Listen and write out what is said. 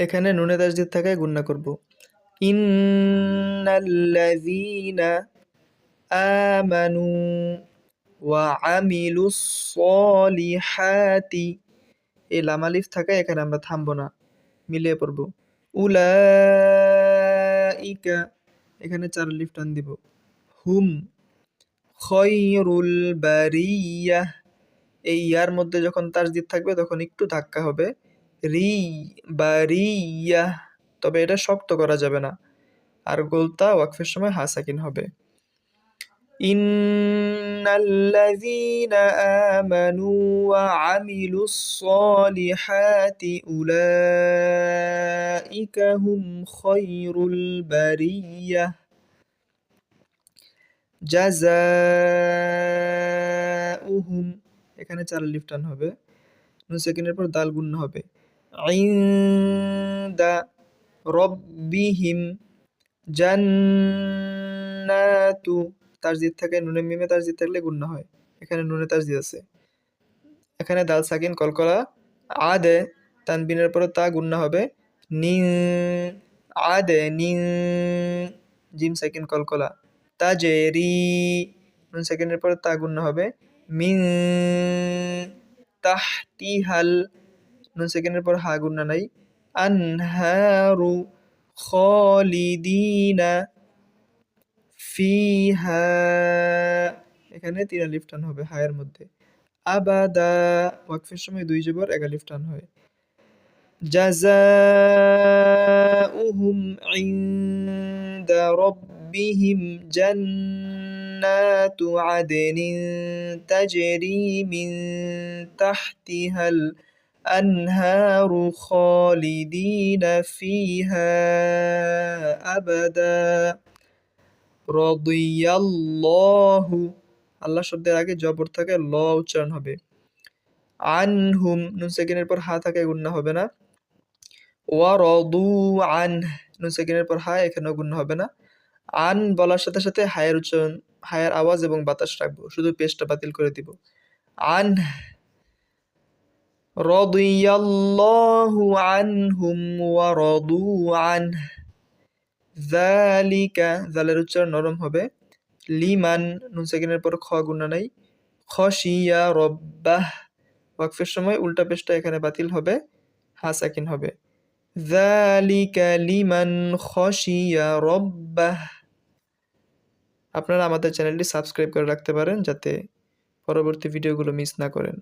এখানে নুনে তাসদীদ থাকায় গুণনা করব। ইন্নাল্লাযীনা আমানু ওয়া আমিলুস সলিহাতি, এই লাম আলিফ থাকায় এখানে আমরা থামবো না, মিলিয়ে পড়ব। উলাইকা, এখানে 4 আলিফ টান দিব। হুম খয়রুল বারিয়াহ, এই ইয়ার মধ্যে যখন তাসদীদ থাকবে তখন একটু ধাক্কা হবে, রি বারিয়াহ, তবে এটা শক্ত করা যাবে না। আর গোলতা ওয়াকফের সময় হা সাকিন হবে। ইন্নাল্লাযীনা আমানু ওয়া আমিলুস সলিহাতি উলাইকা হুম খয়রুল বারিয়াহ। জাযাউহুম, এখানে 4 আলিফ টান হবে, নুন সাকিনের পর দাল গুণনা হবে। ইনদা রব্বিহিম জান্নাতু, তাসদীদ থাকে, নুনে মিমে তাসদীদ থাকলে গুণনা হয়, এখানে নুনে তাসদীদ আছে। এখানে দাল সাকিন কলকলা, আদে তানবিনের পর তা গুণনা হবে, নিন আদে নিন, জিম সাকিন কলকলা, তাজেরি, নুন সাকিনের পর তা গুণনা হবে, মিন তাহতিহাল, নুন সাকিনের পর হা গুণনা নাই, আনহারু খালিদিনা ফিহা, এখানে 3 আলিফ টান হবে হায়ের মধ্যে। আবাদা, ওয়াকফের সময় 2 জবর 1 আলিফ টান হয়। জাযাউহুম ইনদা রব্বিহিম জান্নাতু আদনিন তাজরি মিন তাহতিহাল আনহারু খালিদিনা ফিহা আবাদা। রাদিয়াল্লাহু, আল্লাহ শব্দের আগে জবর থাকে, ল উচ্চারণ হবে। আনহুম, নুন সাকিনের পর হা থাকে, গুণনা হবে না। ওয়ারাদু আনহ, নুন সাকিনের পর হা, এখানেও গুণনা হবে না। আন বলার সাথে সাথে হায়ের উচ্চারণ, হায়ের আওয়াজ এবং বাতাস রাখবো, শুধু পেশটা বাতিল করে দিব। আন রাদিয়াল্লাহু আনহুম ওয়া রাদু আনহ। যালিকা, জালের উচ্চারণ নরম হবে। লিমান, নুন সাকিনের পর খ গুণনা নাই। খশিয়া রব্বাহ, ওয়াকফের সময় উল্টা পেশটা এখানে বাতিল হবে, হা সাকিন হবে। যালিকা লিমান খশিয়া রব্বাহ। আপনারা আমাদের চ্যানেলটি সাবস্ক্রাইব করে রাখতে পারেন যাতে পরবর্তী ভিডিওগুলো মিস না করেন।